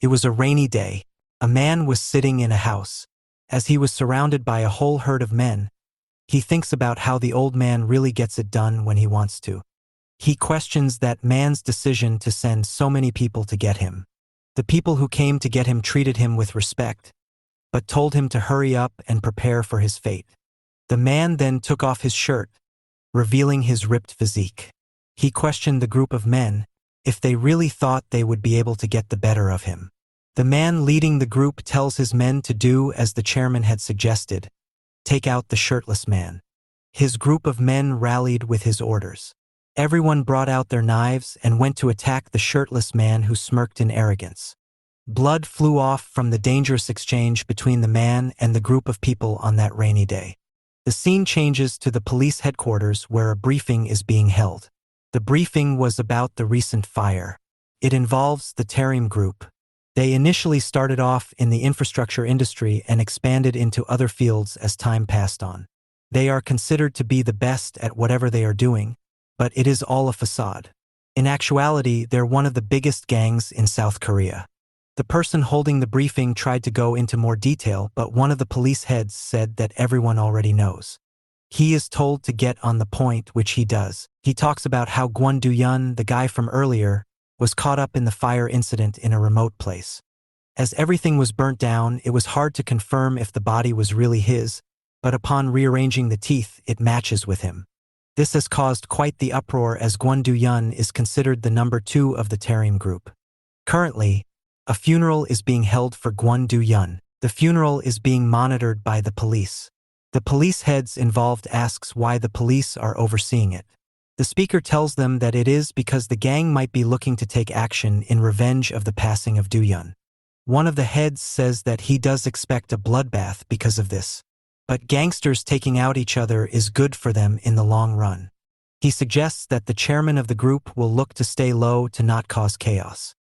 It was a rainy day. A man was sitting in a house. As he was surrounded by a whole herd of men, he thinks about how the old man really gets it done when he wants to. He questions that man's decision to send so many people to get him. The people who came to get him treated him with respect, but told him to hurry up and prepare for his fate. The man then took off his shirt, revealing his ripped physique. He questioned the group of men if they really thought they would be able to get the better of him. The man leading the group tells his men to do as the chairman had suggested, take out the shirtless man. His group of men rallied with his orders. Everyone brought out their knives and went to attack the shirtless man who smirked in arrogance. Blood flew off from the dangerous exchange between the man and the group of people on that rainy day. The scene changes to the police headquarters where a briefing is being held. The briefing was about the recent fire. It involves the Tarim group. They initially started off in the infrastructure industry and expanded into other fields as time passed on. They are considered to be the best at whatever they are doing, but it is all a facade. In actuality, they're one of the biggest gangs in South Korea. The person holding the briefing tried to go into more detail, but one of the police heads said that everyone already knows. He is told to get on the point, which he does. He talks about how Kwon Do-yeon, the guy from earlier, was caught up in the fire incident in a remote place. As everything was burnt down, it was hard to confirm if the body was really his, but upon rearranging the teeth, it matches with him. This has caused quite the uproar as Kwon Do-yeon is considered the number 2 of the Tarim group. Currently, a funeral is being held for Kwon Do-yeon. The funeral is being monitored by the police. The police heads involved asks why the police are overseeing it. The speaker tells them that it is because the gang might be looking to take action in revenge of the passing of Do-yeon. One of the heads says that he does expect a bloodbath because of this, but gangsters taking out each other is good for them in the long run. He suggests that the chairman of the group will look to stay low to not cause chaos.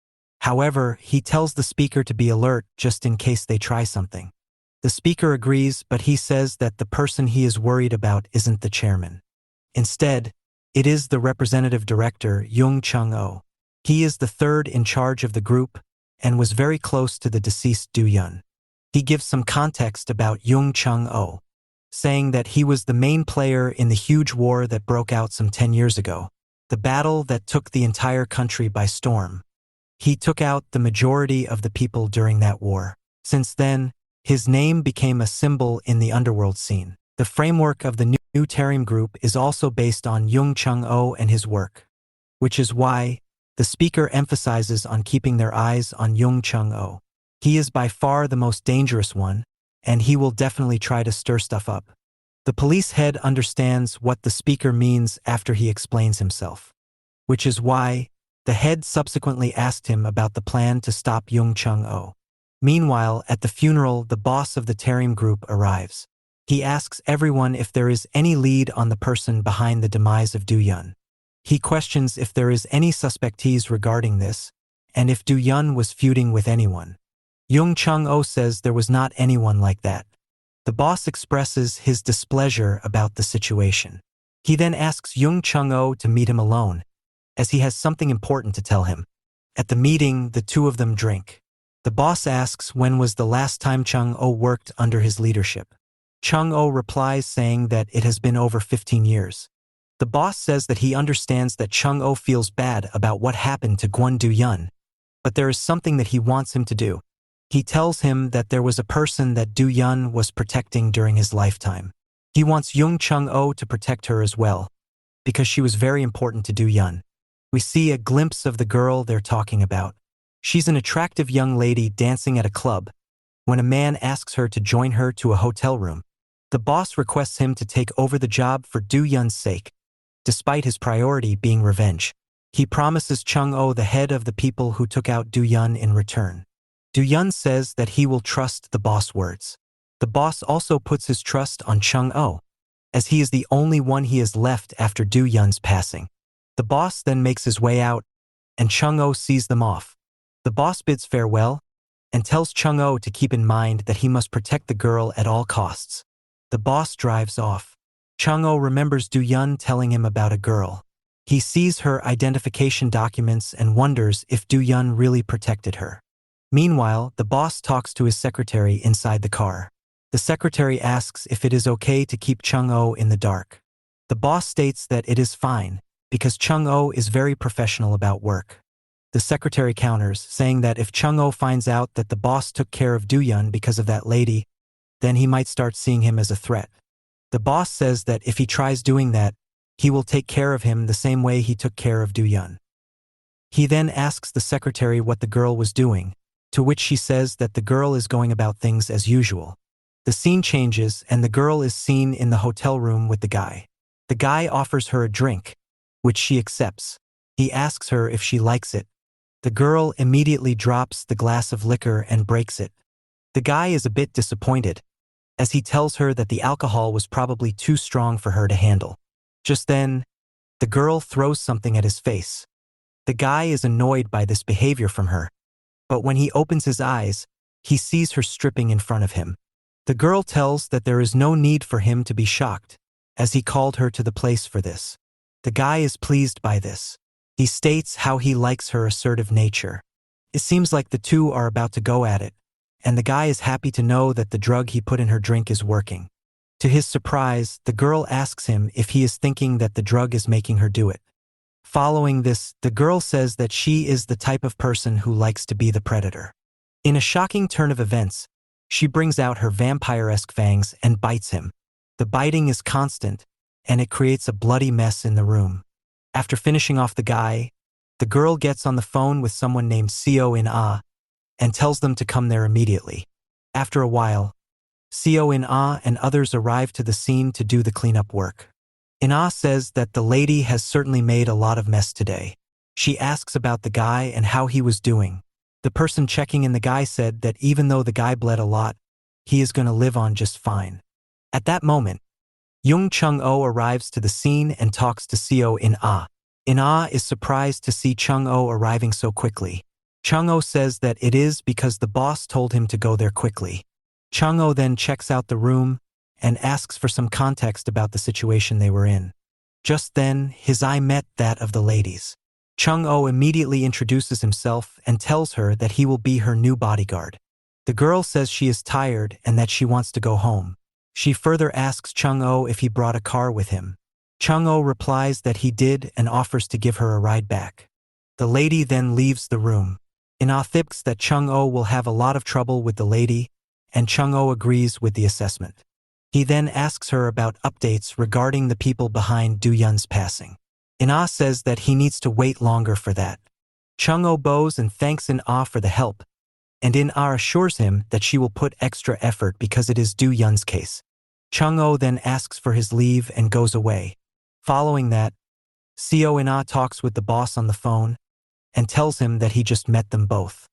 However, he tells the speaker to be alert just in case they try something. The speaker agrees, but he says that the person he is worried about isn't the chairman. Instead, it is the representative director, Jung Chung-oh. He is the third in charge of the group and was very close to the deceased Do-yeon. He gives some context about Jung Chung-oh, saying that he was the main player in the huge war that broke out some 10 years ago, the battle that took the entire country by storm. He took out the majority of the people during that war. Since then, his name became a symbol in the underworld scene. The framework of the new Tarim group is also based on Jung Chung-oh and his work, which is why the speaker emphasizes on keeping their eyes on Jung Chung-oh. He is by far the most dangerous one, and he will definitely try to stir stuff up. The police head understands what the speaker means after he explains himself, which is why the head subsequently asked him about the plan to stop Jung Chung-oh. Meanwhile, at the funeral, the boss of the Tarim group arrives. He asks everyone if there is any lead on the person behind the demise of Do-yeon. He questions if there is any suspectees regarding this, and if Do-yeon was feuding with anyone. Jung Chung-oh says there was not anyone like that. The boss expresses his displeasure about the situation. He then asks Jung Chung-oh to meet him alone, as he has something important to tell him. At the meeting, the two of them drink. The boss asks when was the last time Chung-oh worked under his leadership. Chung-oh replies saying that it has been over 15 years. The boss says that he understands that Chung-oh feels bad about what happened to Kwon Do-yeon, but there is something that he wants him to do. He tells him that there was a person that Do-yeon was protecting during his lifetime. He wants Jung Chung-oh to protect her as well, because she was very important to Do-yeon. We see a glimpse of the girl they're talking about. She's an attractive young lady dancing at a club when a man asks her to join her to a hotel room. The boss requests him to take over the job for Do-yeon's sake, despite his priority being revenge. He promises Chung-oh the head of the people who took out Do-yeon in return. Do-yeon says that he will trust the boss' words. The boss also puts his trust on Chung-oh, as he is the only one he has left after Do-yeon's passing. The boss then makes his way out, and Chung-oh sees them off. The boss bids farewell and tells Chung-oh to keep in mind that he must protect the girl at all costs. The boss drives off. Chung-oh remembers Do-yeon telling him about a girl. He sees her identification documents and wonders if Do-yeon really protected her. Meanwhile, the boss talks to his secretary inside the car. The secretary asks if it is okay to keep Chung-Oh in the dark. The boss states that it is fine, because Chung-Oh is very professional about work. The secretary counters, saying that if Chung-Oh finds out that the boss took care of Do-Yun because of that lady, then he might start seeing him as a threat. The boss says that if he tries doing that, he will take care of him the same way he took care of Do-Yun. He then asks the secretary what the girl was doing, to which she says that the girl is going about things as usual. The scene changes and the girl is seen in the hotel room with the guy. The guy offers her a drink, which she accepts. He asks her if she likes it. The girl immediately drops the glass of liquor and breaks it. The guy is a bit disappointed, as he tells her that the alcohol was probably too strong for her to handle. Just then, the girl throws something at his face. The guy is annoyed by this behavior from her, but when he opens his eyes, he sees her stripping in front of him. The girl tells that there is no need for him to be shocked, as he called her to the place for this. The guy is pleased by this. He states how he likes her assertive nature. It seems like the two are about to go at it, and the guy is happy to know that the drug he put in her drink is working. To his surprise, the girl asks him if he is thinking that the drug is making her do it. Following this, the girl says that she is the type of person who likes to be the predator. In a shocking turn of events, she brings out her vampire-esque fangs and bites him. The biting is constant, and it creates a bloody mess in the room. After finishing off the guy, the girl gets on the phone with someone named Seo In-ah and tells them to come there immediately. After a while, Seo In-ah and others arrive to the scene to do the cleanup work. In-ah says that the lady has certainly made a lot of mess today. She asks about the guy and how he was doing. The person checking in the guy said that even though the guy bled a lot, he is going to live on just fine. At that moment, Young Chung-Oh arrives to the scene and talks to Seo In-ah. In-ah is surprised to see Chung-Oh arriving so quickly. Chung-Oh says that it is because the boss told him to go there quickly. Chung-Oh then checks out the room and asks for some context about the situation they were in. Just then, his eye met that of the ladies. Chung-Oh immediately introduces himself and tells her that he will be her new bodyguard. The girl says she is tired and that she wants to go home. She further asks Chung-Oh if he brought a car with him. Chung-Oh replies that he did and offers to give her a ride back. The lady then leaves the room. In-ah thinks that Chung-Oh will have a lot of trouble with the lady, and Chung-Oh agrees with the assessment. He then asks her about updates regarding the people behind Do-Yun's passing. In-ah says that he needs to wait longer for that. Chung-Oh bows and thanks In-ah for the help, and In-ah assures him that she will put extra effort because it is Do-Yun's case. Chung-Oh then asks for his leave and goes away. Following that, Seo In-ah talks with the boss on the phone and tells him that he just met them both.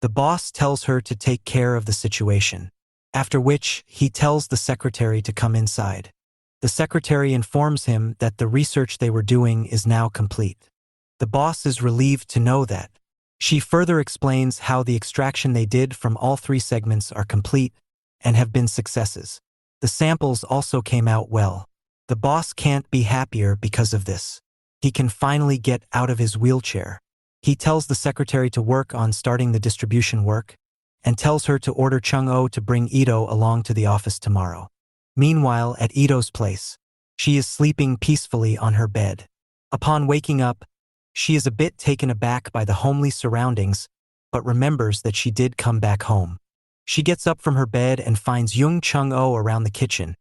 The boss tells her to take care of the situation, after which he tells the secretary to come inside. The secretary informs him that the research they were doing is now complete. The boss is relieved to know that. She further explains how the extraction they did from all 3 segments are complete and have been successes. The samples also came out well. The boss can't be happier because of this. He can finally get out of his wheelchair. He tells the secretary to work on starting the distribution work and tells her to order Chung-Oh to bring Ito along to the office tomorrow. Meanwhile, at Ito's place, she is sleeping peacefully on her bed. Upon waking up, she is a bit taken aback by the homely surroundings, but remembers that she did come back home. She gets up from her bed and finds Young Chung-Oh around the kitchen,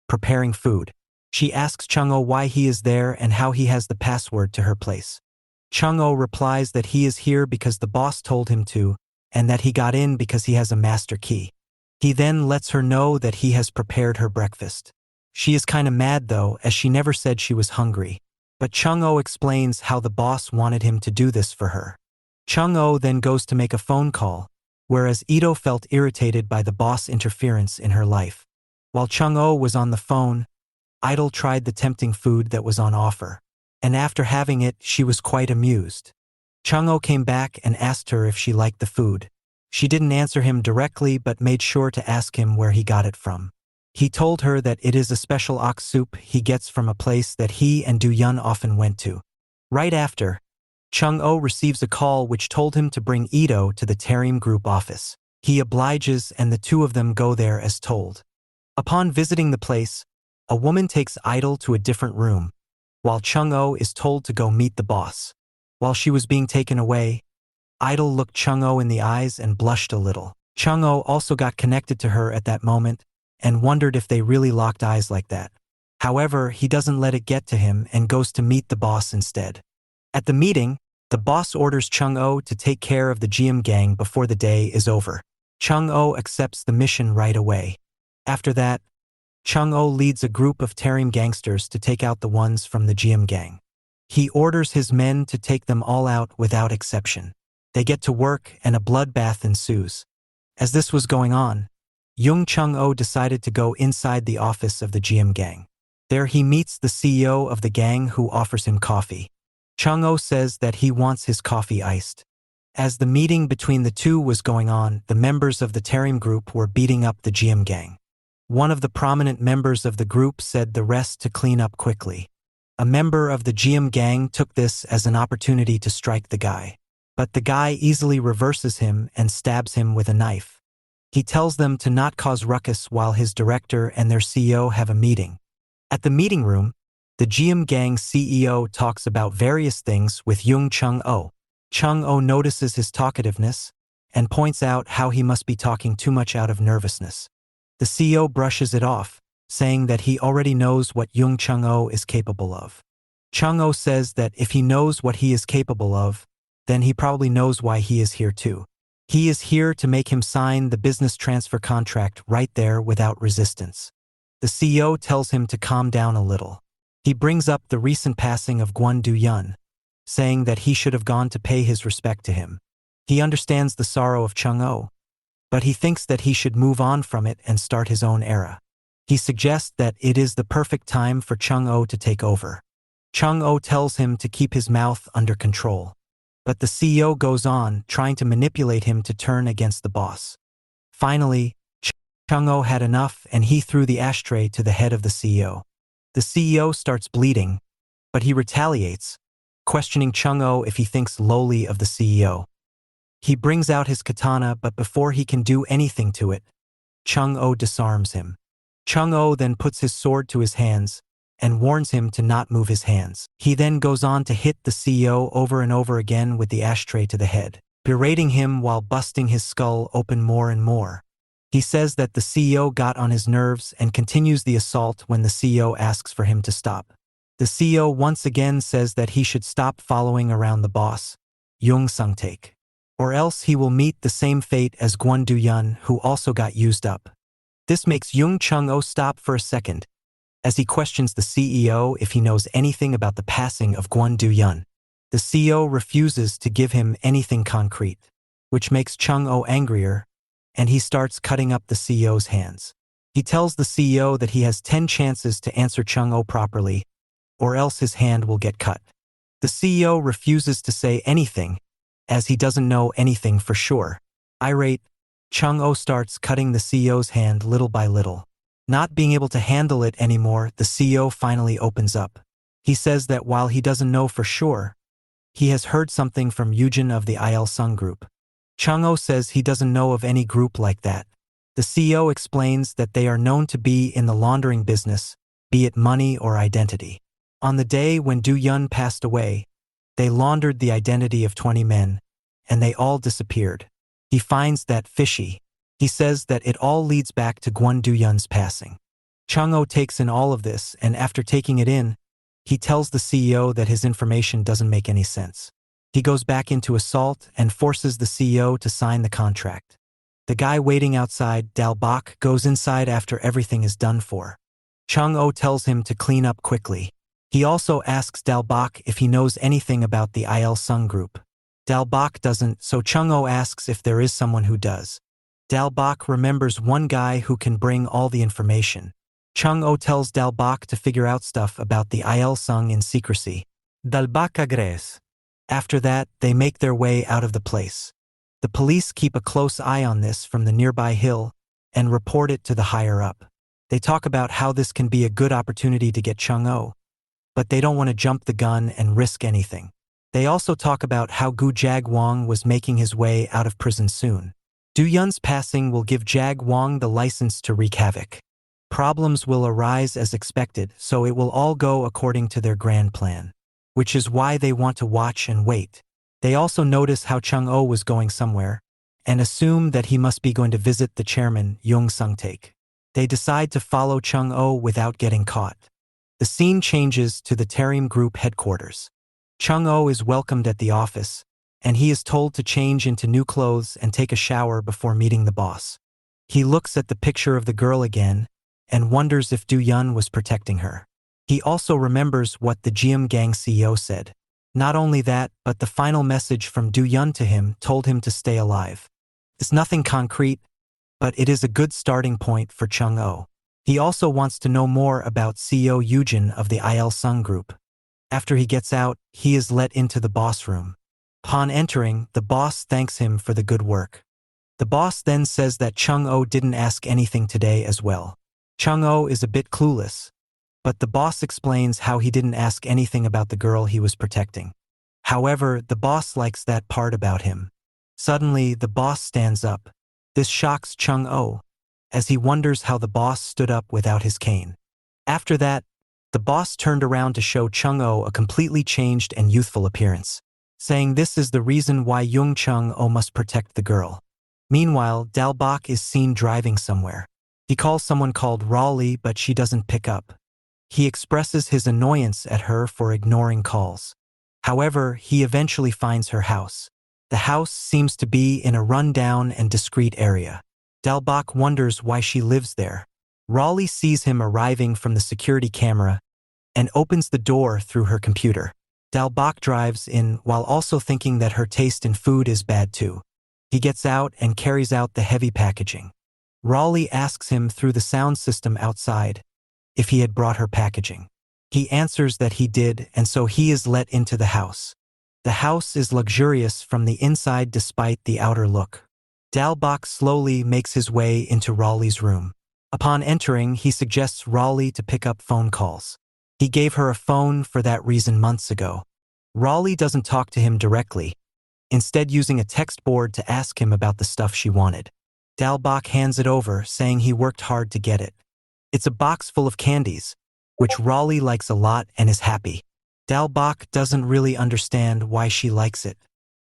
preparing food. She asks Chung-Oh why he is there and how he has the password to her place. Chung-Oh replies that he is here because the boss told him to, and that he got in because he has a master key. He then lets her know that he has prepared her breakfast. She is kinda mad though, as she never said she was hungry. But Chung-Oh explains how the boss wanted him to do this for her. Chung-Oh then goes to make a phone call, whereas Ito felt irritated by the boss' interference in her life. While Chung-Oh was on the phone, Idol tried the tempting food that was on offer, and after having it, she was quite amused. Chung-Oh came back and asked her if she liked the food. She didn't answer him directly but made sure to ask him where he got it from. He told her that it is a special ox soup he gets from a place that he and Do-Yun often went to. Right after, Chung-oh receives a call which told him to bring Ito to the Tarim Group office. He obliges and the two of them go there as told. Upon visiting the place, a woman takes Idol to a different room, while Chung-oh is told to go meet the boss. While she was being taken away, Idol looked Chung-oh in the eyes and blushed a little. Chung-oh also got connected to her at that moment and wondered if they really locked eyes like that. However, he doesn't let it get to him and goes to meet the boss instead. At the meeting, the boss orders Chung-oh to take care of the GM gang before the day is over. Chung-oh accepts the mission right away. After that, Chung-oh leads a group of Tarim gangsters to take out the ones from the GM gang. He orders his men to take them all out without exception. They get to work and a bloodbath ensues. As this was going on, Young Chung-oh decided to go inside the office of the GM gang. There he meets the CEO of the gang who offers him coffee. Chung-oh says that he wants his coffee iced. As the meeting between the two was going on, the members of the Tarim group were beating up the GM gang. One of the prominent members of the group said the rest to clean up quickly. A member of the GM gang took this as an opportunity to strike the guy. But the guy easily reverses him and stabs him with a knife. He tells them to not cause ruckus while his director and their CEO have a meeting. At the meeting room, the GM gang CEO talks about various things with Young Chung-oh. Chung-oh notices his talkativeness and points out how he must be talking too much out of nervousness. The CEO brushes it off, saying that he already knows what Young Chung-oh is capable of. Chung-oh says that if he knows what he is capable of, then he probably knows why he is here too. He is here to make him sign the business transfer contract right there without resistance. The CEO tells him to calm down a little. He brings up the recent passing of Kwon Do-yeon, saying that he should have gone to pay his respect to him. He understands the sorrow of Chung-oh, but he thinks that he should move on from it and start his own era. He suggests that it is the perfect time for Chung-oh to take over. Chung-oh tells him to keep his mouth under control. But the CEO goes on, trying to manipulate him to turn against the boss. Finally, Chung-oh had enough and he threw the ashtray to the head of the CEO. The CEO starts bleeding, but he retaliates, questioning Chung-oh if he thinks lowly of the CEO. He brings out his katana, but before he can do anything to it, Chung-oh disarms him. Chung-oh then puts his sword to his hands and warns him to not move his hands. He then goes on to hit the CEO over and over again with the ashtray to the head, berating him while busting his skull open more and more. He says that the CEO got on his nerves and continues the assault when the CEO asks for him to stop. The CEO once again says that he should stop following around the boss, Young Sung-taek, or else he will meet the same fate as Kwon Do-yeon, who also got used up. This makes Young Chung-oh stop for a second, as he questions the CEO if he knows anything about the passing of Kwon Do-yeon. The CEO refuses to give him anything concrete, which makes Chung-oh angrier, and he starts cutting up the CEO's hands. He tells the CEO that he has 10 chances to answer Chung-oh properly, or else his hand will get cut. The CEO refuses to say anything, as he doesn't know anything for sure. Irate, Chung-oh starts cutting the CEO's hand little by little. Not being able to handle it anymore, the CEO finally opens up. He says that while he doesn't know for sure, he has heard something from Yujin of the Il Sung group. Chung-oh says he doesn't know of any group like that. The CEO explains that they are known to be in the laundering business, be it money or identity. On the day when Do-yeon passed away, they laundered the identity of 20 men, and they all disappeared. He finds that fishy. He says that it all leads back to Kwon Do-yeon's passing. Chung-oh takes in all of this, and after taking it in, he tells the CEO that his information doesn't make any sense. He goes back into assault and forces the CEO to sign the contract. The guy waiting outside, Dal-bok, goes inside after everything is done for. Chung-oh tells him to clean up quickly. He also asks Dal-bok if he knows anything about the Il Sung group. Dal-bok doesn't, so Chung-oh asks if there is someone who does. Dal-bok remembers one guy who can bring all the information. Chung-oh tells Dal-bok to figure out stuff about the Il Sung in secrecy. Dal-bok agrees. After that, they make their way out of the place. The police keep a close eye on this from the nearby hill and report it to the higher up. They talk about how this can be a good opportunity to get Chung-oh, but they don't want to jump the gun and risk anything. They also talk about how Gu Jagwong was making his way out of prison soon. Du Yun's passing will give Jagwong the license to wreak havoc. Problems will arise as expected, so it will all go according to their grand plan. Which is why they want to watch and wait. They also notice how Chung-oh was going somewhere, and assume that he must be going to visit the chairman, Jung Sung-taek. They decide to follow Chung-oh without getting caught. The scene changes to the Tarim Group headquarters. Chung-oh is welcomed at the office, and he is told to change into new clothes and take a shower before meeting the boss. He looks at the picture of the girl again, and wonders if Du Yun was protecting her. He also remembers what the Jiam Gang CEO said. Not only that, but the final message from Du Yun to him told him to stay alive. It's nothing concrete, but it is a good starting point for Chung-oh. He also wants to know more about CEO Yujin of the Il Sung Group. After he gets out, he is let into the boss room. Upon entering, the boss thanks him for the good work. The boss then says that Chung-oh didn't ask anything today as well. Chung-oh is a bit clueless, but the boss explains how he didn't ask anything about the girl he was protecting. However, the boss likes that part about him. Suddenly, the boss stands up. This shocks Chung-oh, as he wonders how the boss stood up without his cane. After that, the boss turned around to show Chung-oh a completely changed and youthful appearance, saying this is the reason why Jung Chung-oh must protect the girl. Meanwhile, Dalbok is seen driving somewhere. He calls someone called Raleigh, but she doesn't pick up. He expresses his annoyance at her for ignoring calls. However, he eventually finds her house. The house seems to be in a run-down and discreet area. Dalbok wonders why she lives there. Raleigh sees him arriving from the security camera and opens the door through her computer. Dalbok drives in while also thinking that her taste in food is bad too. He gets out and carries out the heavy packaging. Raleigh asks him through the sound system outside if he had brought her packaging. He answers that he did, and so he is let into the house. The house is luxurious from the inside despite the outer look. Dalbok slowly makes his way into Raleigh's room. Upon entering, he suggests Raleigh to pick up phone calls. He gave her a phone for that reason months ago. Raleigh doesn't talk to him directly, instead using a text board to ask him about the stuff she wanted. Dalbok hands it over, saying he worked hard to get it. It's a box full of candies, which Raleigh likes a lot and is happy. Dalbok doesn't really understand why she likes it.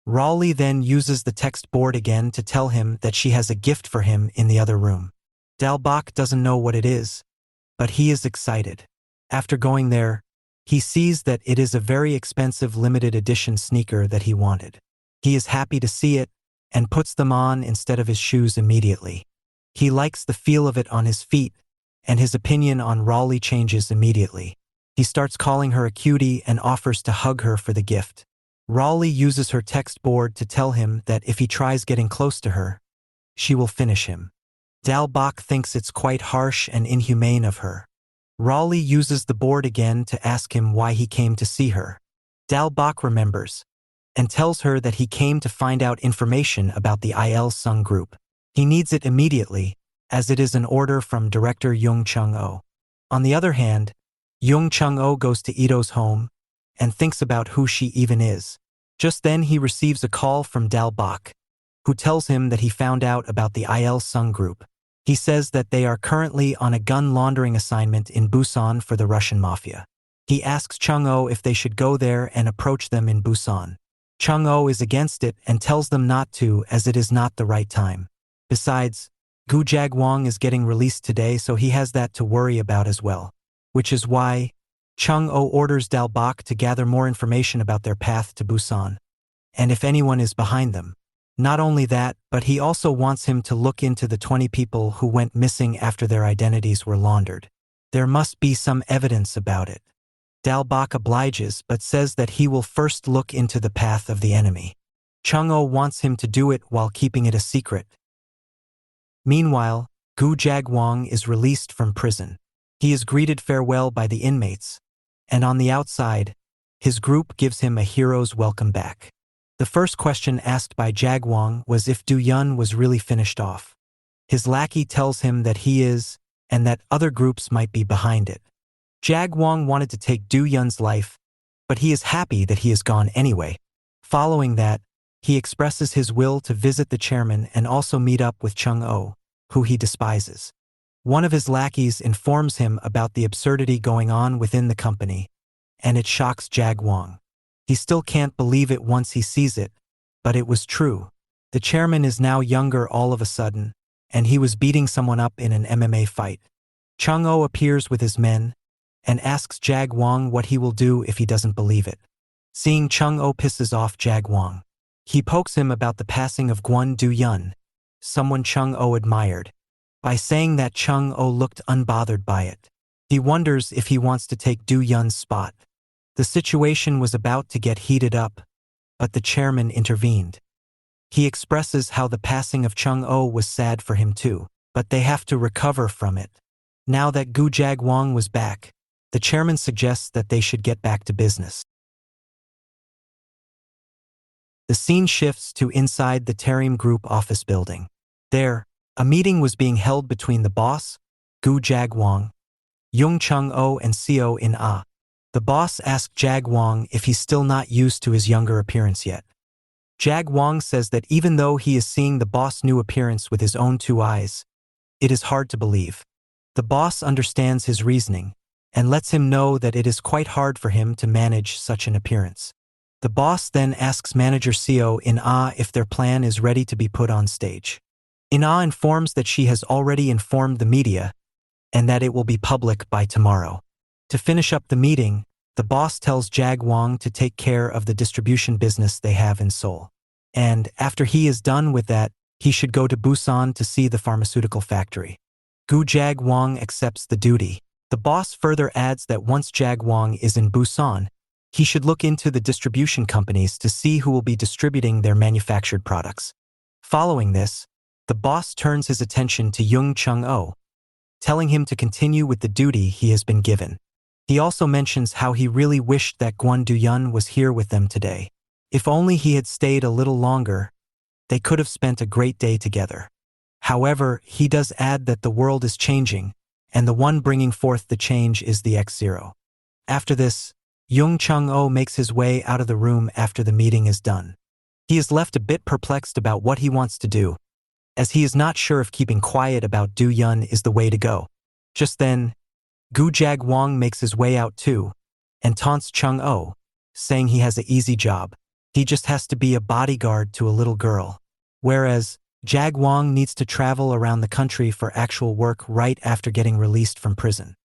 Raleigh then uses the text board again to tell him that she has a gift for him in the other room. Dalbok doesn't know what it is, but he is excited. After going there, he sees that it is a very expensive limited edition sneaker that he wanted. He is happy to see it and puts them on instead of his shoes immediately. He likes the feel of it on his feet, and his opinion on Raleigh changes immediately. He starts calling her a cutie and offers to hug her for the gift. Raleigh uses her text board to tell him that if he tries getting close to her, she will finish him. Dalbok thinks it's quite harsh and inhumane of her. Raleigh uses the board again to ask him why he came to see her. Dalbok remembers and tells her that he came to find out information about the Il Sung Group. He needs it immediately, as it is an order from director Jung Chung-oh. On the other hand, Jung Chung-oh goes to Ito's home and thinks about who she even is. Just then he receives a call from Dalbok, who tells him that he found out about the Il Sung Group. He says that they are currently on a gun laundering assignment in Busan for the Russian mafia. He asks Chung-oh if they should go there and approach them in Busan. Chung-oh is against it and tells them not to, as it is not the right time. Besides, Gu Jagwong is getting released today, so he has that to worry about as well. Which is why Chung-oh orders Dalbok to gather more information about their path to Busan, and if anyone is behind them. Not only that, but he also wants him to look into the 20 people who went missing after their identities were laundered. There must be some evidence about it. Dalbok obliges, but says that he will first look into the path of the enemy. Chung-oh wants him to do it while keeping it a secret. Meanwhile, Gu Jagwong is released from prison. He is greeted farewell by the inmates, and on the outside, his group gives him a hero's welcome back. The first question asked by Jagwong was if Du Yun was really finished off. His lackey tells him that he is, and that other groups might be behind it. Jagwong wanted to take Du Yun's life, but he is happy that he is gone anyway. Following that, he expresses his will to visit the chairman and also meet up with Chung-oh, who he despises. One of his lackeys informs him about the absurdity going on within the company, and it shocks Jag-wong. He still can't believe it once he sees it, but it was true. The chairman is now younger all of a sudden, and he was beating someone up in an MMA fight. Chung-oh appears with his men and asks Jag-wong what he will do if he doesn't believe it. Seeing Chung-oh pisses off Jag-wong. He pokes him about the passing of Kwon Do-yun, someone Chung-oh admired, by saying that Chung-oh looked unbothered by it. He wonders if he wants to take Do-yun's spot. The situation was about to get heated up, but the chairman intervened. He expresses how the passing of Chung-oh was sad for him too, but they have to recover from it. Now that Gu Jag-wong was back, the chairman suggests that they should get back to business. The scene shifts to inside the Tarim Group office building. There, a meeting was being held between the boss, Gu Jag-wong, Jung Chung-oh and Seo In-ah. The boss asked Jag-wong if he's still not used to his younger appearance yet. Jag-wong says that even though he is seeing the boss' new appearance with his own two eyes, it is hard to believe. The boss understands his reasoning and lets him know that it is quite hard for him to manage such an appearance. The boss then asks manager Seo In-ah if their plan is ready to be put on stage. In-ah informs that she has already informed the media and that it will be public by tomorrow. To finish up the meeting, the boss tells Jag-wong to take care of the distribution business they have in Seoul. And after he is done with that, he should go to Busan to see the pharmaceutical factory. Gu Jag-wong accepts the duty. The boss further adds that once Jag-wong is in Busan, he should look into the distribution companies to see who will be distributing their manufactured products. Following this, the boss turns his attention to Jung Chung-oh, telling him to continue with the duty he has been given. He also mentions how he really wished that Kwon Do-yun was here with them today. If only he had stayed a little longer, they could have spent a great day together. However, he does add that the world is changing, and the one bringing forth the change is the X0. After this, Jung Chung-oh makes his way out of the room after the meeting is done. He is left a bit perplexed about what he wants to do, as he is not sure if keeping quiet about Do-yun is the way to go. Just then, Gu Jag-wong makes his way out too, and taunts Chung-oh, saying he has an easy job. He just has to be a bodyguard to a little girl. Whereas, Jag-wong needs to travel around the country for actual work right after getting released from prison.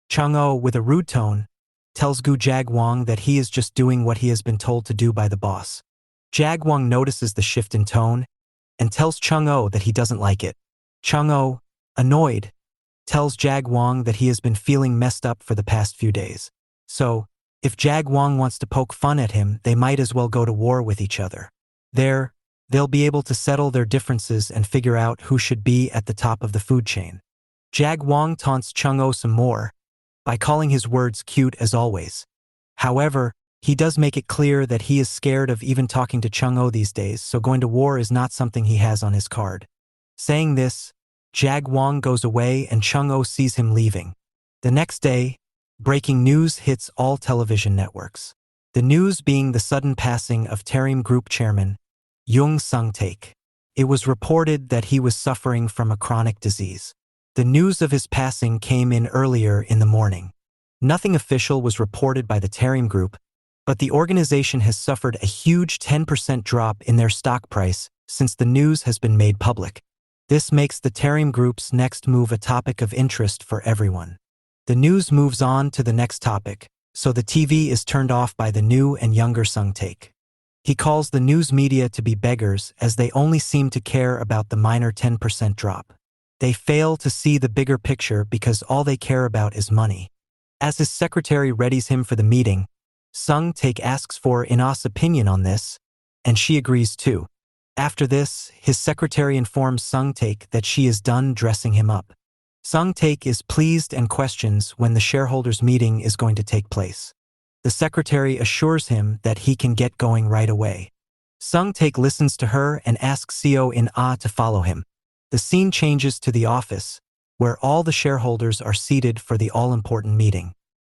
Chung-oh, with a rude tone, tells Gu Jag-wong that he is just doing what he has been told to do by the boss. Jag-wong notices the shift in tone and tells Chung-oh that he doesn't like it. Chung-oh, annoyed, tells Jag-wong that he has been feeling messed up for the past few days. So, if Jag-wong wants to poke fun at him, they might as well go to war with each other. There, they'll be able to settle their differences and figure out who should be at the top of the food chain. Jag-wong taunts Chung-oh some more by calling his words cute as always. However, he does make it clear that he is scared of even talking to Chung-oh these days, so going to war is not something he has on his card. Saying this, Jag-wong goes away and Chung-oh sees him leaving. The next day, breaking news hits all television networks. The news being the sudden passing of Tarim Group chairman, Jung Sung-taek. It was reported that he was suffering from a chronic disease. The news of his passing came in earlier in the morning. Nothing official was reported by the Tarim Group, but the organization has suffered a huge 10% drop in their stock price since the news has been made public. This makes the Tarim Group's next move a topic of interest for everyone. The news moves on to the next topic, so the TV is turned off by the new and younger Sung-taek. He calls the news media to be beggars as they only seem to care about the minor 10% drop. They fail to see the bigger picture because all they care about is money. As his secretary readies him for the meeting, Sung-taek asks for In-ah's opinion on this, and she agrees too. After this, his secretary informs Sung-taek that she is done dressing him up. Sung-taek is pleased and questions when the shareholders' meeting is going to take place. The secretary assures him that he can get going right away. Sung-taek listens to her and asks Seo In-ah to follow him. The scene changes to the office, where all the shareholders are seated for the all-important meeting.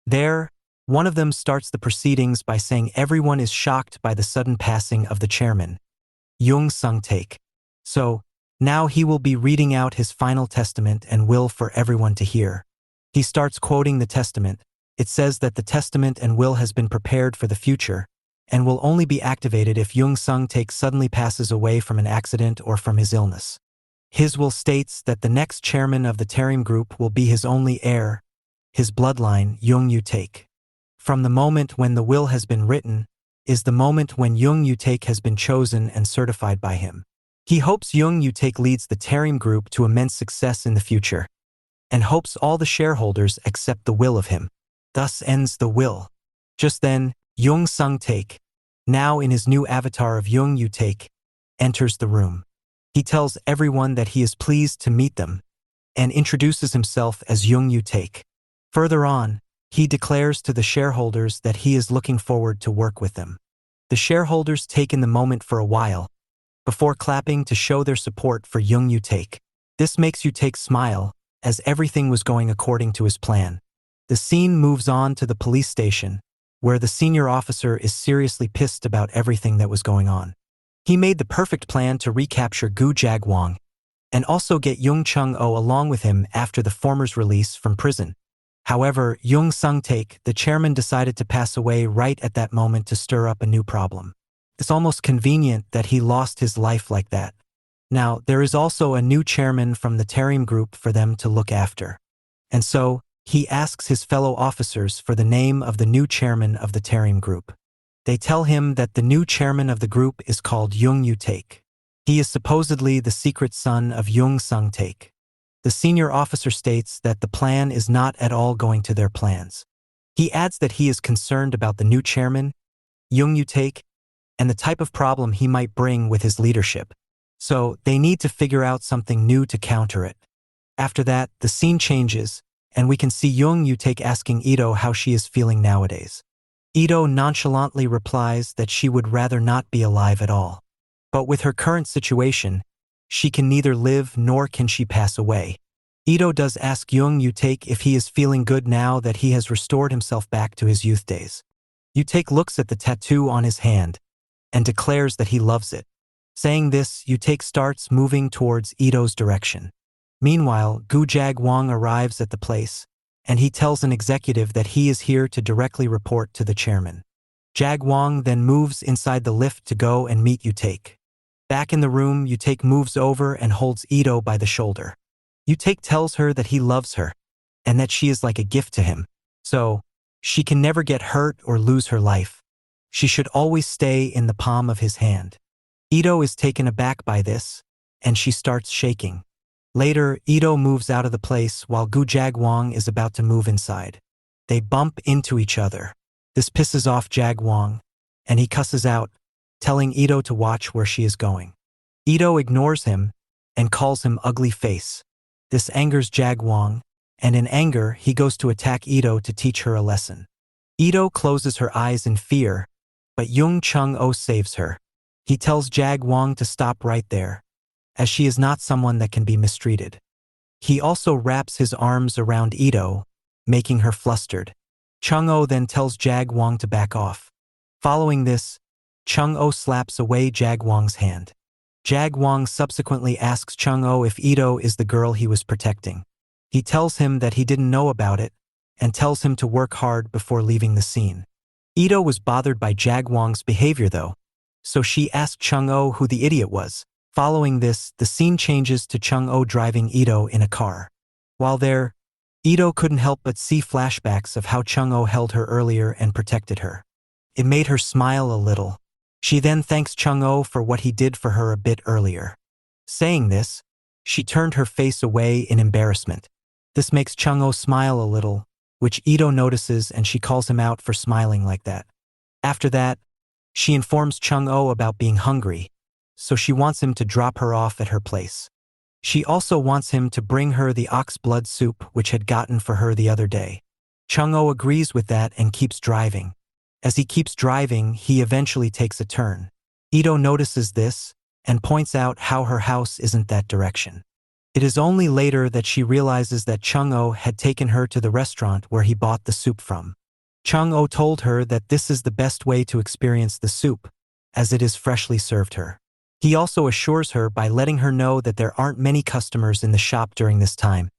There, One of them starts the proceedings by saying everyone is shocked by the sudden passing of the chairman, Jung Sung-taek. So, now he will be reading out his final testament and will for everyone to hear. He starts quoting the testament. It says that the testament and will has been prepared for the future and will only be activated if Jung Sung-taek suddenly passes away from an accident or from his illness. His will states that the next chairman of the Tarim group will be his only heir, his bloodline, Jung Yu-taek. From the moment when the will has been written is the moment when Jung Yu-taek has been chosen and certified by him. He hopes Jung Yu-taek leads the Tarim group to immense success in the future and hopes all the shareholders accept the will of him. Thus ends the will. Just then, Jung Sung-taek, now in his new avatar of Jung Yu-taek, enters the room. He tells everyone that he is pleased to meet them and introduces himself as Jung Yu-taek. Further on, he declares to the shareholders that he is looking forward to work with them. The shareholders take in the moment for a while before clapping to show their support for Jung Yu-taek. This makes Yu-taek smile, as everything was going according to his plan. The scene moves on to the police station, where the senior officer is seriously pissed about everything that was going on. He made the perfect plan to recapture Gu Jagwong and also get Jung Chung-oh along with him after the former's release from prison. However, Jung Sung-taek, the chairman, decided to pass away right at that moment to stir up a new problem. It's almost convenient that he lost his life like that. Now, there is also a new chairman from the Tarim group for them to look after. And so, he asks his fellow officers for the name of the new chairman of the Tarim group. They tell him that the new chairman of the group is called Jung Yu-taek. He is supposedly the secret son of Jung Sung-taek. The senior officer states that the plan is not at all going to their plans. He adds that he is concerned about the new chairman, Jung Yu-taek, and the type of problem he might bring with his leadership. So, they need to figure out something new to counter it. After that, the scene changes, and we can see Jung Yu-taek asking Ito how she is feeling nowadays. Ito nonchalantly replies that she would rather not be alive at all. But with her current situation, she can neither live nor can she pass away. Ito does ask Jung Yu-taek if he is feeling good now that he has restored himself back to his youth days. Yu-taek looks at the tattoo on his hand and declares that he loves it. Saying this, Yu-taek starts moving towards Ito's direction. Meanwhile, Gu Jagwong arrives at the place, and he tells an executive that he is here to directly report to the chairman. Jagwong then moves inside the lift to go and meet Yu-taek. Back in the room, Yu-taek moves over and holds Ito by the shoulder. Yu-taek tells her that he loves her, and that she is like a gift to him. So, she can never get hurt or lose her life. She should always stay in the palm of his hand. Ito is taken aback by this, and she starts shaking. Later, Ito moves out of the place while Gu Jagwong is about to move inside. They bump into each other. This pisses off Jagwong, and he cusses out, telling Ito to watch where she is going. Ito ignores him and calls him ugly face. This angers Jagwong, and in anger, he goes to attack Ito to teach her a lesson. Ito closes her eyes in fear, but Jung Chung-oh saves her. He tells Jagwong to stop right there, as she is not someone that can be mistreated. He also wraps his arms around Ito, making her flustered. Chung-oh then tells Jagwong to back off. Following this, Chung-oh slaps away Jagwong's hand. Jagwong subsequently asks Chung-oh if Ito is the girl he was protecting. He tells him that he didn't know about it, and tells him to work hard before leaving the scene. Ito was bothered by Jagwong's behavior though, so she asked Chung-oh who the idiot was. Following this, the scene changes to Chung-oh driving Ito in a car. While there, Ito couldn't help but see flashbacks of how Chung-oh held her earlier and protected her. It made her smile a little. She then thanks Chung-oh for what he did for her a bit earlier. Saying this, she turned her face away in embarrassment. This makes Chung-oh smile a little, which Ito notices, and she calls him out for smiling like that. After that, she informs Chung-oh about being hungry, so she wants him to drop her off at her place. She also wants him to bring her the ox blood soup which had gotten for her the other day. Chung-oh agrees with that and keeps driving. As he keeps driving, he eventually takes a turn. Ito notices this and points out how her house isn't that direction. It is only later that she realizes that Chung-oh had taken her to the restaurant where he bought the soup from. Chung-oh told her that this is the best way to experience the soup, as it is freshly served her. He also assures her by letting her know that there aren't many customers in the shop during this time,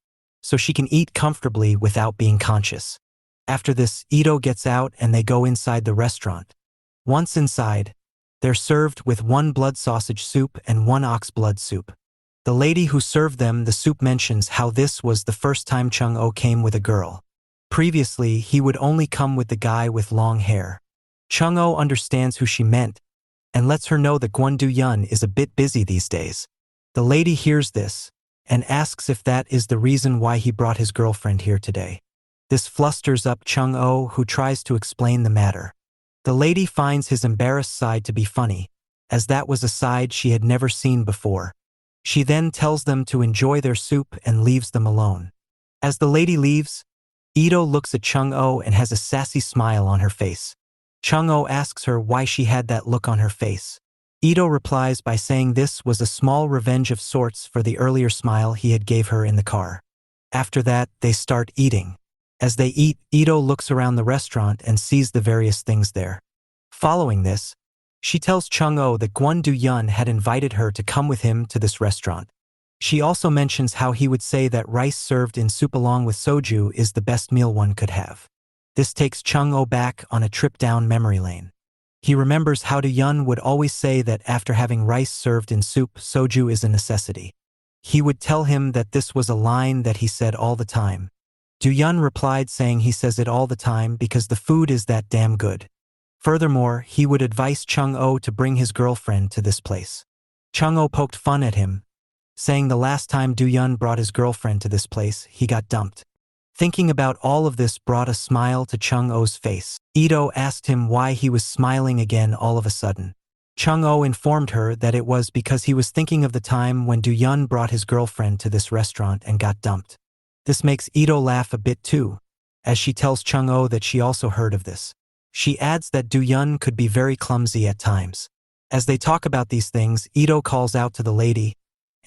so she can eat comfortably without being conscious. After this, Ito gets out and they go inside the restaurant. Once inside, they're served with 1 blood sausage soup and 1 ox blood soup. The lady who served them the soup mentions how this was the first time Chung-oh came with a girl. Previously, he would only come with the guy with long hair. Chung-oh understands who she meant and lets her know that Kwon Do-yeon is a bit busy these days. The lady hears this and asks if that is the reason why he brought his girlfriend here today. This flusters up Chung-oh, who tries to explain the matter. The lady finds his embarrassed side to be funny, as that was a side she had never seen before. She then tells them to enjoy their soup and leaves them alone. As the lady leaves, Ito looks at Chung-oh and has a sassy smile on her face. Chung-oh asks her why she had that look on her face. Ito replies by saying this was a small revenge of sorts for the earlier smile he had gave her in the car. After that, they start eating. As they eat, Ito looks around the restaurant and sees the various things there. Following this, she tells Chung-oh that Kwon Do-yeon had invited her to come with him to this restaurant. She also mentions how he would say that rice served in soup along with soju is the best meal one could have. This takes Chung-oh back on a trip down memory lane. He remembers how Do-yeon would always say that after having rice served in soup, soju is a necessity. He would tell him that this was a line that he said all the time. Do-yeon replied saying he says it all the time because the food is that damn good. Furthermore, he would advise Chung-oh to bring his girlfriend to this place. Chung-oh poked fun at him, saying the last time Do-yeon brought his girlfriend to this place, he got dumped. Thinking about all of this brought a smile to Chung-oh's face. Ito asked him why he was smiling again all of a sudden. Chung-oh informed her that it was because he was thinking of the time when Do-yeon brought his girlfriend to this restaurant and got dumped. This makes Ito laugh a bit too, as she tells Chung-oh that she also heard of this. She adds that Do-yeon could be very clumsy at times. As they talk about these things, Ito calls out to the lady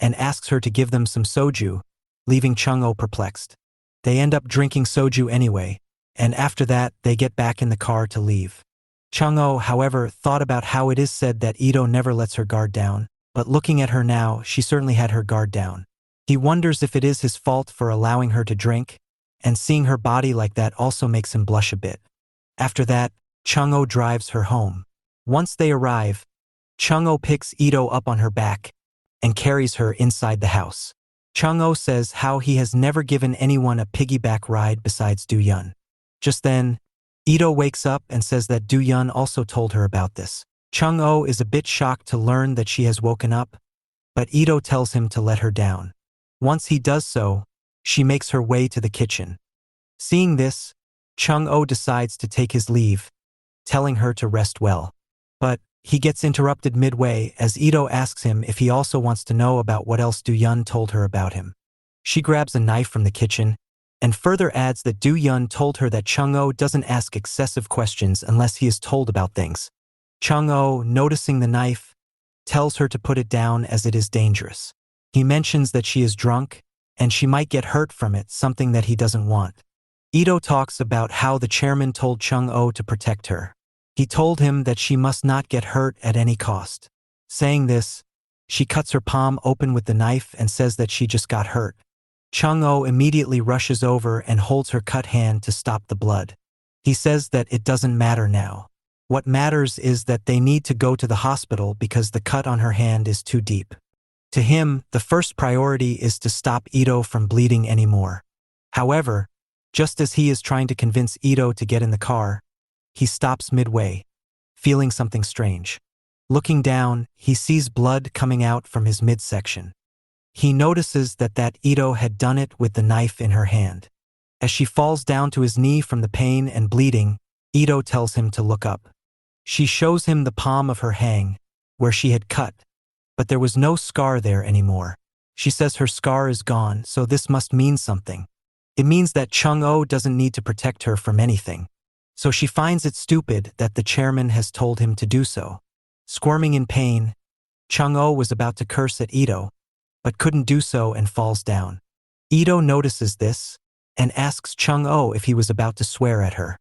and asks her to give them some soju, leaving Chung-oh perplexed. They end up drinking soju anyway, and after that, they get back in the car to leave. Chung-oh, however, thought about how it is said that Ito never lets her guard down, but looking at her now, she certainly had her guard down. He wonders if it is his fault for allowing her to drink, and seeing her body like that also makes him blush a bit. After that, Chung-oh drives her home. Once they arrive, Chung-oh picks Ito up on her back and carries her inside the house. Chung-oh says how he has never given anyone a piggyback ride besides Do-yeon. Just then, Ito wakes up and says that Do-yeon also told her about this. Chung-oh is a bit shocked to learn that she has woken up, but Ito tells him to let her down. Once he does so, she makes her way to the kitchen. Seeing this, Chung-oh decides to take his leave, telling her to rest well. But he gets interrupted midway as Ito asks him if he also wants to know about what else Do-yeon told her about him. She grabs a knife from the kitchen and further adds that Do-yeon told her that Chung-oh doesn't ask excessive questions unless he is told about things. Chung-oh, noticing the knife, tells her to put it down as it is dangerous. He mentions that she is drunk and she might get hurt from it, something that he doesn't want. Ito talks about how the chairman told Chung-oh to protect her. He told him that she must not get hurt at any cost. Saying this, she cuts her palm open with the knife and says that she just got hurt. Chung-oh immediately rushes over and holds her cut hand to stop the blood. He says that it doesn't matter now. What matters is that they need to go to the hospital because the cut on her hand is too deep. To him, the first priority is to stop Ito from bleeding anymore. However, just as he is trying to convince Ito to get in the car, he stops midway, feeling something strange. Looking down, he sees blood coming out from his midsection. He notices that Ito had done it with the knife in her hand. As she falls down to his knee from the pain and bleeding, Ito tells him to look up. She shows him the palm of her hand, where she had cut, but there was no scar there anymore. She says her scar is gone, so this must mean something. It means that Chung-oh doesn't need to protect her from anything. So she finds it stupid that the chairman has told him to do so. Squirming in pain, Chung-oh was about to curse at Ito, but couldn't do so and falls down. Ito notices this and asks Chung-oh if he was about to swear at her.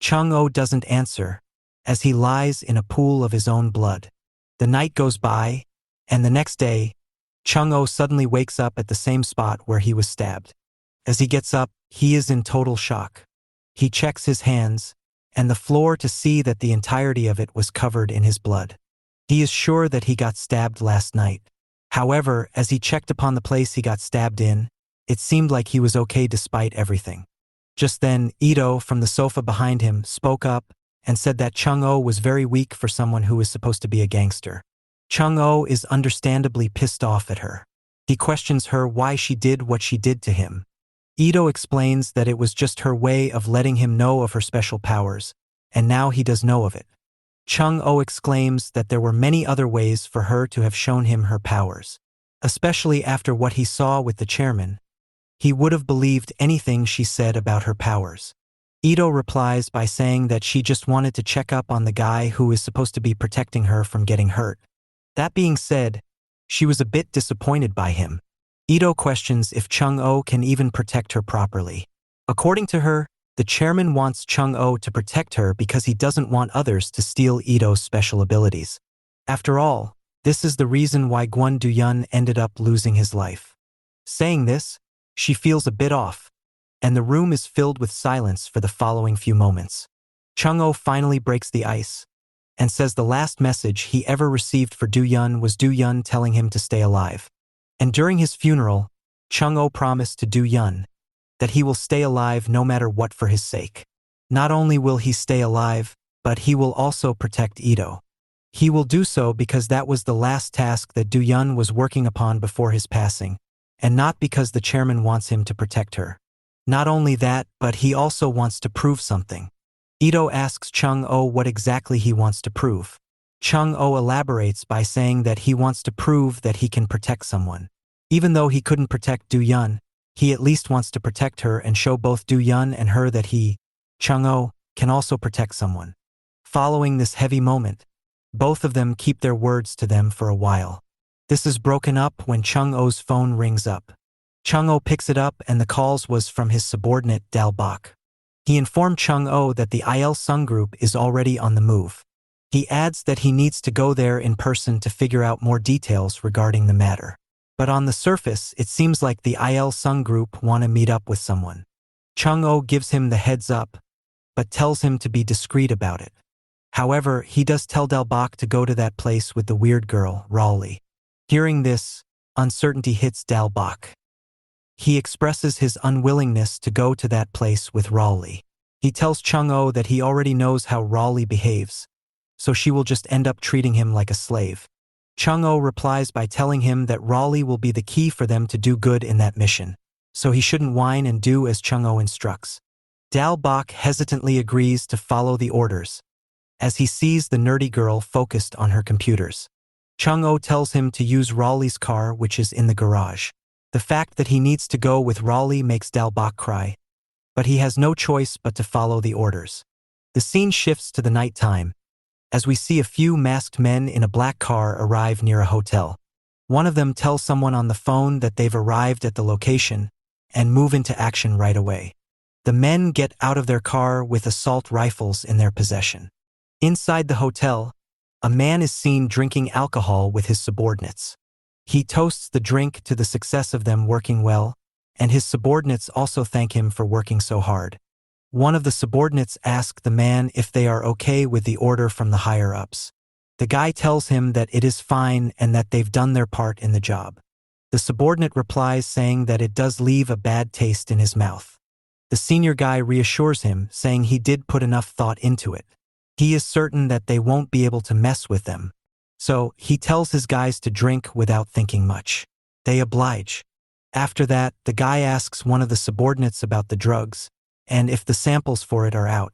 Chung-oh doesn't answer, as he lies in a pool of his own blood. The night goes by, and the next day, Chung-oh suddenly wakes up at the same spot where he was stabbed. As he gets up, he is in total shock. He checks his hands and the floor to see that the entirety of it was covered in his blood. He is sure that he got stabbed last night. However, as he checked upon the place he got stabbed in, it seemed like he was okay despite everything. Just then, Ito, from the sofa behind him, spoke up and said that Chung-oh was very weak for someone who is supposed to be a gangster. Chung-oh is understandably pissed off at her. He questions her why she did what she did to him. Ito explains that it was just her way of letting him know of her special powers, and now he does know of it. Chung-oh exclaims that there were many other ways for her to have shown him her powers. Especially after what he saw with the chairman, he would have believed anything she said about her powers. Ito replies by saying that she just wanted to check up on the guy who is supposed to be protecting her from getting hurt. That being said, she was a bit disappointed by him. Ito questions if Chung-oh can even protect her properly. According to her, the chairman wants Chung-oh to protect her because he doesn't want others to steal Ito's special abilities. After all, this is the reason why Gwon Do-yeon ended up losing his life. Saying this, she feels a bit off, and the room is filled with silence for the following few moments. Chung-oh finally breaks the ice and says the last message he ever received for Do-yeon was Do-yeon telling him to stay alive. And during his funeral, Chung-oh promised to Do-yeon that he will stay alive no matter what for his sake. Not only will he stay alive, but he will also protect Ito. He will do so because that was the last task that Do-yeon was working upon before his passing, and not because the chairman wants him to protect her. Not only that, but he also wants to prove something. Ito asks Chung-oh what exactly he wants to prove. Chung-oh elaborates by saying that he wants to prove that he can protect someone. Even though he couldn't protect Do-yeon, he at least wants to protect her and show both Do-yeon and her that he, Chung-oh, can also protect someone. Following this heavy moment, both of them keep their words to them for a while. This is broken up when Chung-oh's phone rings up. Chung-oh picks it up and the call was from his subordinate Dal-bok. He informed Chung-oh that the Il Sung group is already on the move. He adds that he needs to go there in person to figure out more details regarding the matter. But on the surface, it seems like the Il Sung group want to meet up with someone. Chung-oh gives him the heads up, but tells him to be discreet about it. However, he does tell Dal-bok to go to that place with the weird girl, Raleigh. Hearing this, uncertainty hits Dal-bok. He expresses his unwillingness to go to that place with Raleigh. He tells Chung-oh that he already knows how Raleigh behaves, so she will just end up treating him like a slave. Chung-oh replies by telling him that Raleigh will be the key for them to do good in that mission, so he shouldn't whine and do as Chung-oh instructs. Dal-bok hesitantly agrees to follow the orders, as he sees the nerdy girl focused on her computers. Chung-oh tells him to use Raleigh's car, which is in the garage. The fact that he needs to go with Raleigh makes Dal-bok cry, but he has no choice but to follow the orders. The scene shifts to the nighttime, as we see a few masked men in a black car arrive near a hotel. One of them tells someone on the phone that they've arrived at the location and move into action right away. The men get out of their car with assault rifles in their possession. Inside the hotel, a man is seen drinking alcohol with his subordinates. He toasts the drink to the success of them working well, and his subordinates also thank him for working so hard. One of the subordinates asks the man if they are okay with the order from the higher-ups. The guy tells him that it is fine and that they've done their part in the job. The subordinate replies saying that it does leave a bad taste in his mouth. The senior guy reassures him, saying he did put enough thought into it. He is certain that they won't be able to mess with them. So, he tells his guys to drink without thinking much. They oblige. After that, the guy asks one of the subordinates about the drugs, and if the samples for it are out.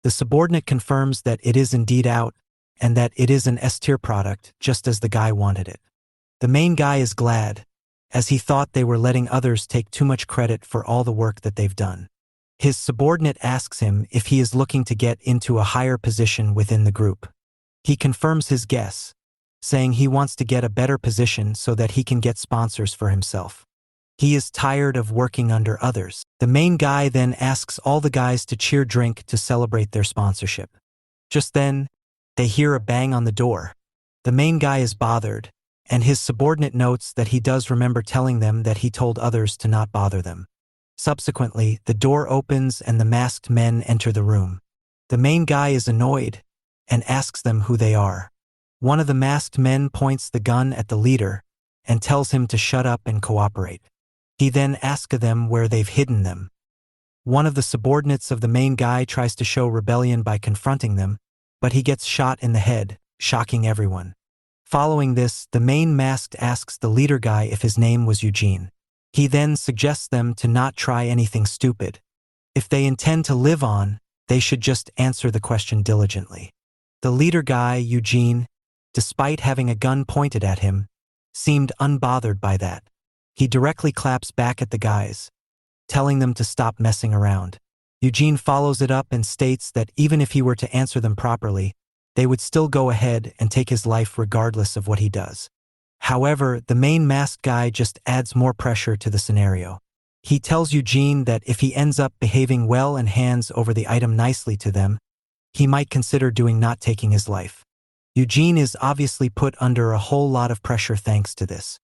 The subordinate confirms that it is indeed out, and that it is an S-tier product, just as the guy wanted it. The main guy is glad, as he thought they were letting others take too much credit for all the work that they've done. His subordinate asks him if he is looking to get into a higher position within the group. He confirms his guess, saying he wants to get a better position so that he can get sponsors for himself. He is tired of working under others. The main guy then asks all the guys to cheer drink to celebrate their sponsorship. Just then, they hear a bang on the door. The main guy is bothered, and his subordinate notes that he does remember telling them that he told others to not bother them. Subsequently, the door opens and the masked men enter the room. The main guy is annoyed and asks them who they are. One of the masked men points the gun at the leader and tells him to shut up and cooperate. He then asks them where they've hidden them. One of the subordinates of the main guy tries to show rebellion by confronting them, but he gets shot in the head, shocking everyone. Following this, the main masked asks the leader guy if his name was Eugene. He then suggests them to not try anything stupid. If they intend to live on, they should just answer the question diligently. The leader guy, Eugene, despite having a gun pointed at him, seemed unbothered by that. He directly claps back at the guys, telling them to stop messing around. Eugene follows it up and states that even if he were to answer them properly, they would still go ahead and take his life regardless of what he does. However, the main masked guy just adds more pressure to the scenario. He tells Eugene that if he ends up behaving well and hands over the item nicely to them, he might consider doing not taking his life. Eugene is obviously put under a whole lot of pressure thanks to this.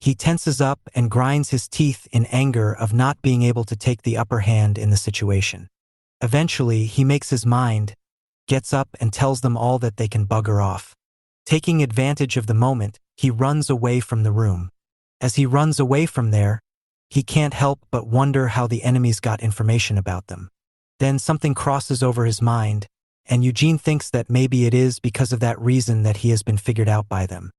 He tenses up and grinds his teeth in anger of not being able to take the upper hand in the situation. Eventually, he makes his mind, gets up and tells them all that they can bugger off. Taking advantage of the moment, he runs away from the room. As he runs away from there, he can't help but wonder how the enemies got information about them. Then something crosses over his mind, and Eugene thinks that maybe it is because of that reason that he has been figured out by them.